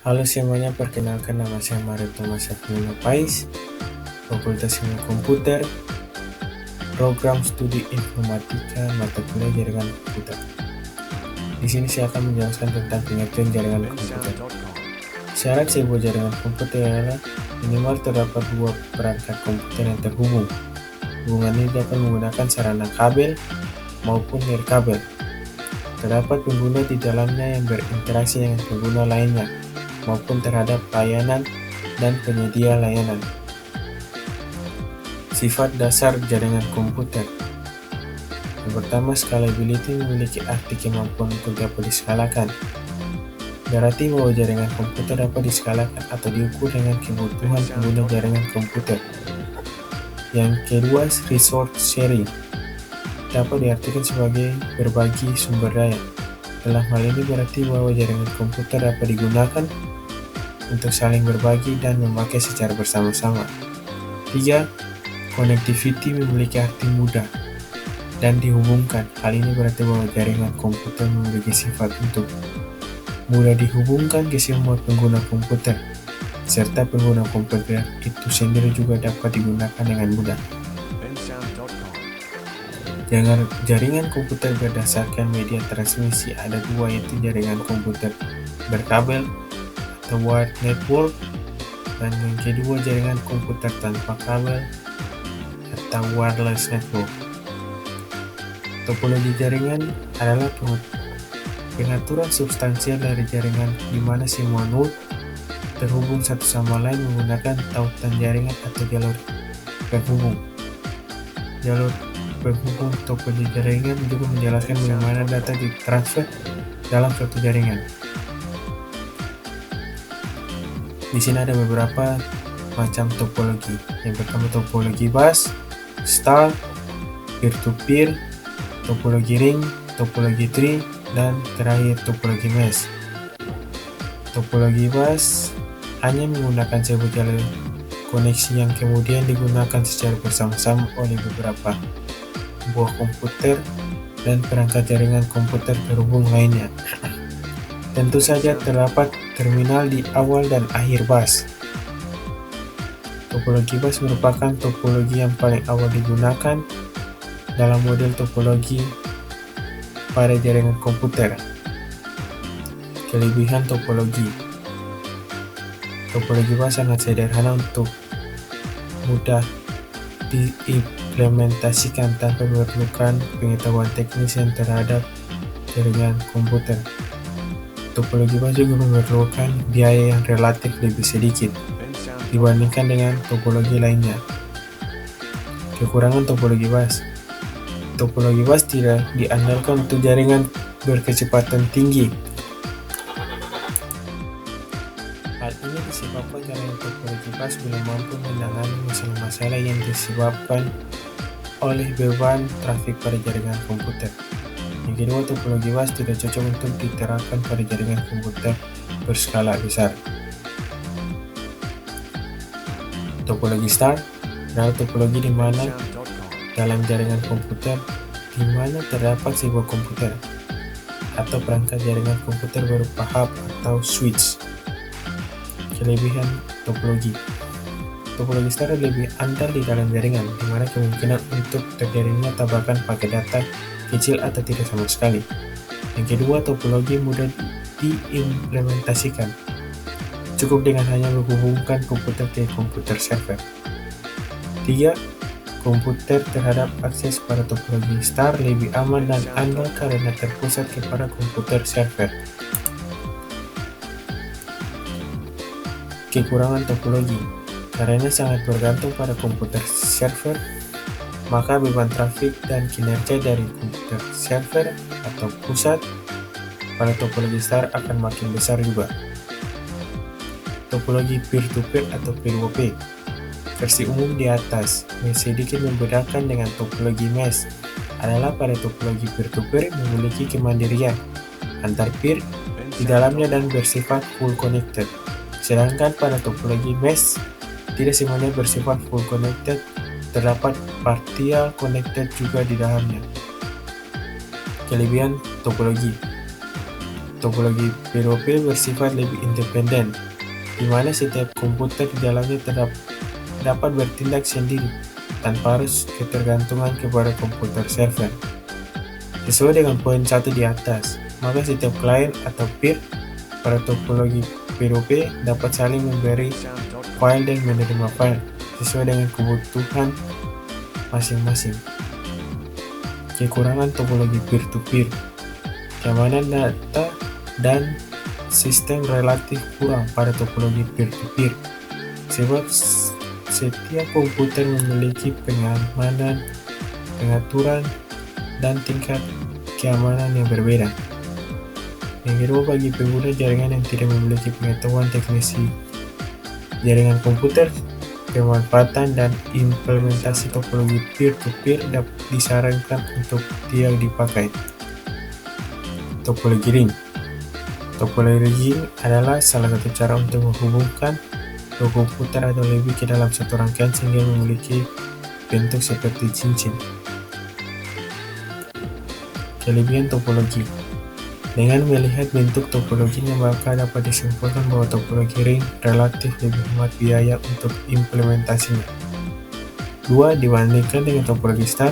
Halo semuanya, perkenalkan nama saya Mario Thomas Saputra Pais, Fakultas Ilmu Komputer, Program Studi Informatika, mata kuliah Jaringan Komputer. Di sini saya akan menjelaskan tentang pengertian jaringan komputer. Syarat sebuah jaringan komputer adalah minimal terdapat dua perangkat komputer yang terhubung. Hubungan ini dapat menggunakan sarana kabel maupun nirkabel. Terdapat pengguna di dalamnya yang berinteraksi dengan pengguna lainnya, maupun terhadap layanan dan penyedia layanan. Sifat dasar jaringan komputer. Yang pertama, scalability memiliki arti kemampuan untuk dapat diskalakan. Berarti bahwa jaringan komputer dapat diskalakan atau diukur dengan kebutuhan pengguna jaringan komputer. Yang kedua, resource sharing. Dapat diartikan sebagai berbagi sumber daya. Dalam hal ini berarti bahwa jaringan komputer dapat digunakan untuk saling berbagi dan memakai secara bersama-sama. 3. Connectivity memiliki arti mudah dan dihubungkan. Hal ini berarti bahwa jaringan komputer memiliki sifat untuk mudah dihubungkan ke semua pengguna komputer, serta pengguna komputer itu sendiri juga dapat digunakan dengan mudah. Jaringan komputer berdasarkan media transmisi ada dua, yaitu jaringan komputer berkabel atau wired network, dan yang kedua jaringan komputer tanpa kabel atau wireless network. Topologi jaringan adalah pengaturan substansial dari jaringan di mana semua node terhubung satu sama lain menggunakan tautan jaringan atau jalur penghubung. Jalur penghubung topologi jaringan juga menjelaskan bagaimana data ditransfer dalam suatu jaringan. Di sini ada beberapa macam topologi. Yang pertama topologi bus, star, peer-to-peer, topologi ring, topologi tree, dan terakhir topologi mesh. Topologi bus hanya menggunakan sebuah jalur koneksi yang kemudian digunakan secara bersama-sama oleh beberapa buah komputer dan perangkat jaringan komputer terhubung lainnya. Tentu saja terdapat terminal di awal dan akhir bus. Topologi bus merupakan topologi yang paling awal digunakan dalam model topologi pada jaringan komputer. Kelebihan topologi. Topologi bus sangat sederhana untuk mudah diimplementasikan tanpa memerlukan pengetahuan teknis yang terhadap jaringan komputer. Topologi bus juga memerlukan biaya yang relatif lebih sedikit dibandingkan dengan topologi lainnya. Kekurangan topologi bus. Topologi bus tidak diandalkan untuk jaringan berkecepatan tinggi. Hal ini disebabkan karena topologi bus belum mampu menangani masalah-masalah yang disebabkan oleh beban trafik pada jaringan komputer. Yang kedua, topologi bus tidak cocok untuk diterapkan pada jaringan komputer berskala besar. Topologi star adalah topologi di mana dalam jaringan komputer di mana terdapat sebuah komputer atau perangkat jaringan komputer berupa hub atau switch. Kelebihan topologi. Topologi star lebih andal di dalam jaringan, di mana kemungkinan untuk terjadinya tabrakan pakai data kecil atau tidak sama sekali. Yang kedua, topologi mudah diimplementasikan. Cukup dengan hanya menghubungkan komputer ke komputer server. 3. Komputer terhadap akses pada topologi star lebih aman dan andal karena terpusat kepada komputer server. Kekurangan topologi. Karena sangat bergantung pada komputer server, maka beban trafik dan kinerja dari komputer server atau pusat pada topologi star akan makin besar juga. Topologi peer-to-peer atau P2P. Versi umum di atas sedikit membedakan dengan topologi mesh adalah pada topologi peer-to-peer memiliki kemandirian antar peer di dalamnya dan bersifat full connected. Sedangkan pada topologi mesh tidak semuanya bersifat full connected, terdapat partial connected juga di dalamnya. Kelebihan topologi. Topologi P2P bersifat lebih independen, di mana setiap komputer di dalamnya dapat bertindak sendiri tanpa harus ketergantungan kepada komputer server. Sesuai dengan poin 1 di atas, maka setiap klien atau peer pada topologi P2P dapat saling memberi file dan menerima file sesuai dengan kebutuhan masing-masing. Kekurangan topologi peer-to-peer, keamanan data dan sistem relatif kurang pada topologi peer-to-peer, sebab setiap komputer memiliki pengamanan, pengaturan, dan tingkat keamanan yang berbeda. Yang kedua, bagi pengguna jaringan yang tidak memiliki pengetahuan teknisi jaringan komputer, pemanfaatan dan implementasi topologi peer-to-peer disarankan untuk tidak dipakai. Topologi ring. Topologi ring adalah salah satu cara untuk menghubungkan dua komputer atau lebih ke dalam satu rangkaian sehingga memiliki bentuk seperti cincin. Kelebihan topologi. Dengan melihat bentuk topologinya, maka dapat disimpulkan bahwa topologi ring relatif lebih hemat biaya untuk implementasinya. 2. Dibandingkan dengan topologi star,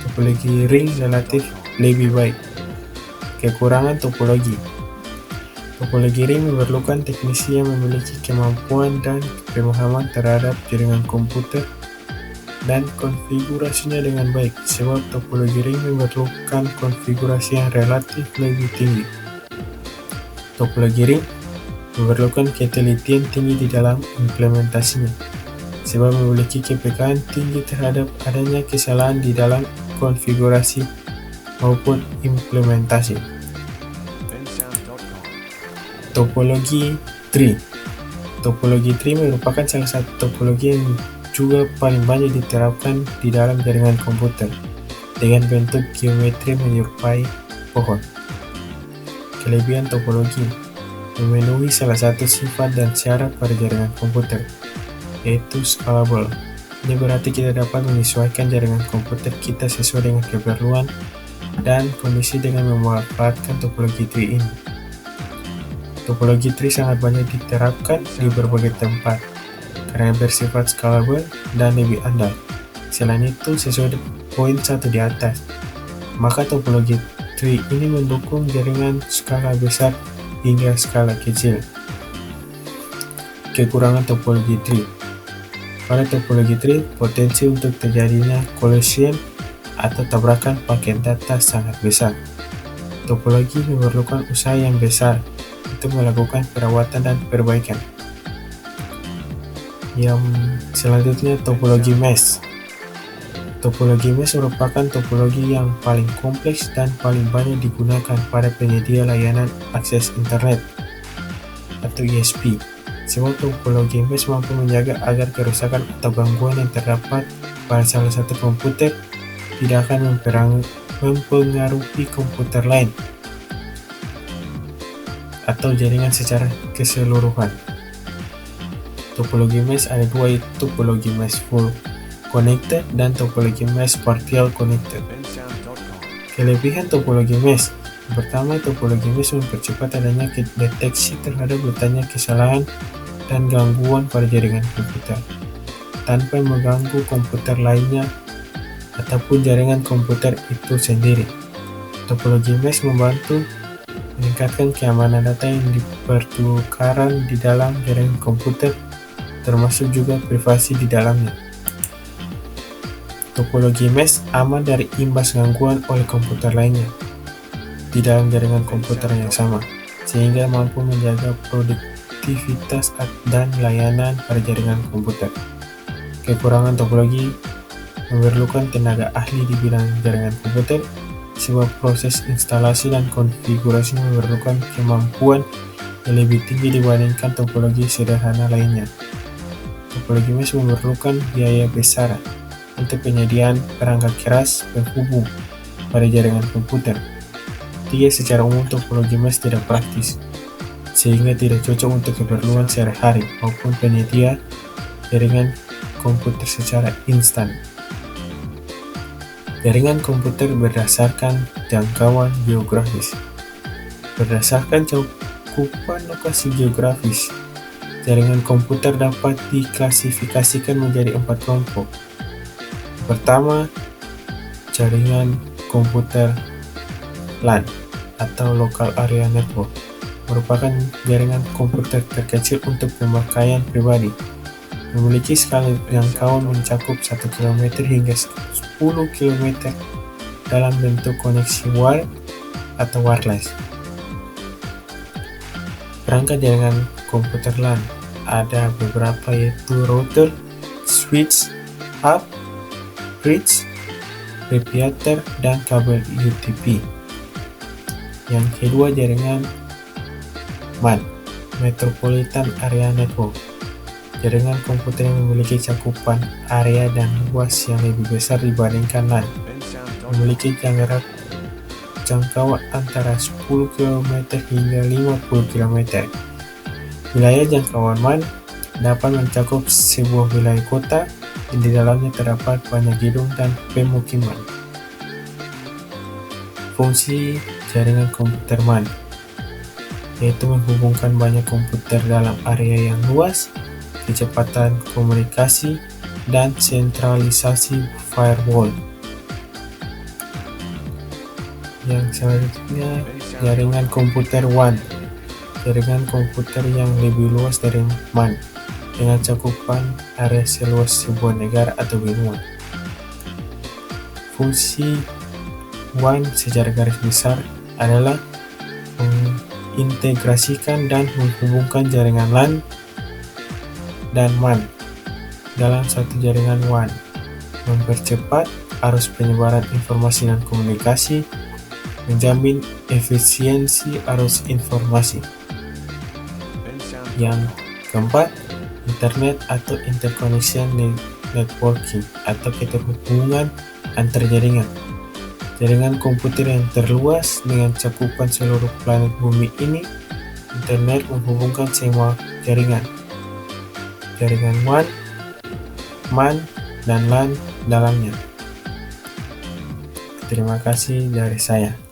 topologi ring relatif lebih baik. Kekurangan topologi. Topologi ring memerlukan teknisi yang memiliki kemampuan dan pemahaman terhadap jaringan komputer dan konfigurasinya dengan baik, sebab topologi ring memerlukan konfigurasi yang relatif lebih tinggi. Topologi ring memerlukan ketelitian tinggi di dalam implementasinya, sebab memiliki kepekaan tinggi terhadap adanya kesalahan di dalam konfigurasi maupun implementasi. Topologi tree. Topologi tree merupakan salah satu topologi yang juga paling banyak diterapkan di dalam jaringan komputer, dengan bentuk geometri menyerupai pohon. Kelebihan topologi memenuhi salah satu sifat dan syarat pada jaringan komputer, yaitu scalable. Ini berarti kita dapat menyesuaikan jaringan komputer kita sesuai dengan keperluan dan kondisi dengan memanfaatkan topologi tree ini. Topologi tree sangat banyak diterapkan di berbagai tempat karena bersifat scalable dan lebih andal. Selain itu, sesuai poin 1 di atas, maka topologi tree ini mendukung jaringan skala besar hingga skala kecil. Kekurangan topologi tree. Pada topologi tree, potensi untuk terjadinya collision atau tabrakan paket data sangat besar. Topologi memerlukan usaha yang besar untuk melakukan perawatan dan perbaikan. Yang selanjutnya, topologi mesh. Topologi mesh merupakan topologi yang paling kompleks dan paling banyak digunakan pada penyedia layanan akses internet atau ISP. Sebab topologi mesh mampu menjaga agar kerusakan atau gangguan yang terdapat pada salah satu komputer tidak akan mempengaruhi komputer lain atau jaringan secara keseluruhan. Topologi mesh ada dua, yaitu topologi mesh full connected dan topologi mesh partial connected. Kelebihan topologi mesh. Pertama, topologi mesh mempercepat adanya deteksi terhadap bertanya kesalahan dan gangguan pada jaringan komputer tanpa mengganggu komputer lainnya ataupun jaringan komputer itu sendiri. Topologi mesh membantu meningkatkan keamanan data yang dipertukaran di dalam jaringan komputer, termasuk juga privasi di dalamnya. Topologi mesh aman dari imbas gangguan oleh komputer lainnya di dalam jaringan komputer yang sama, sehingga mampu menjaga produktivitas dan layanan pada jaringan komputer. Kekurangan topologi memerlukan tenaga ahli di bidang jaringan komputer, sebab proses instalasi dan konfigurasi memerlukan kemampuan yang lebih tinggi dibandingkan topologi sederhana lainnya. Topologi mesh memerlukan biaya besar untuk penyediaan perangkat keras penghubung pada jaringan komputer. 3. Secara umum topologi mesh tidak praktis, sehingga tidak cocok untuk keperluan sehari-hari maupun penyedia jaringan komputer secara instan. Jaringan komputer berdasarkan jangkauan geografis. Berdasarkan cakupan lokasi geografis, jaringan komputer dapat diklasifikasikan menjadi 4 kelompok. Pertama, jaringan komputer LAN atau Local Area Network merupakan jaringan komputer terkecil untuk pemakaian pribadi. Memiliki skala jangkauan mencakup 1 km hingga 10 km dalam bentuk koneksi wired atau wireless. Perangkat jaringan komputer LAN ada beberapa, yaitu router, switch, hub, bridge, repeater, dan kabel UTP. Yang kedua, jaringan MAN, Metropolitan Area Network. Jaringan komputer yang memiliki cakupan area dan luas yang lebih besar dibandingkan LAN. Memiliki jarak jangkauan antara 10 km hingga 50 km. Wilayah jangkauan MAN dapat mencakup sebuah wilayah kota yang di dalamnya terdapat banyak gedung dan pemukiman. Fungsi jaringan komputer MAN yaitu menghubungkan banyak komputer dalam area yang luas, kecepatan komunikasi, dan sentralisasi firewall. Yang selanjutnya, jaringan komputer WAN, jaringan komputer yang lebih luas dari MAN dengan cakupan area seluas sebuah negara atau benua. Fungsi WAN secara garis besar adalah mengintegrasikan dan menghubungkan jaringan LAN dan MAN dalam satu jaringan WAN, mempercepat arus penyebaran informasi dan komunikasi, menjamin efisiensi arus informasi. Yang keempat, internet atau interconnection networking atau keterhubungan antar jaringan. Jaringan komputer yang terluas dengan cakupan seluruh planet bumi ini, internet menghubungkan semua jaringan. Jaringan WAN, MAN, dan LAN dalamnya. Terima kasih dari saya.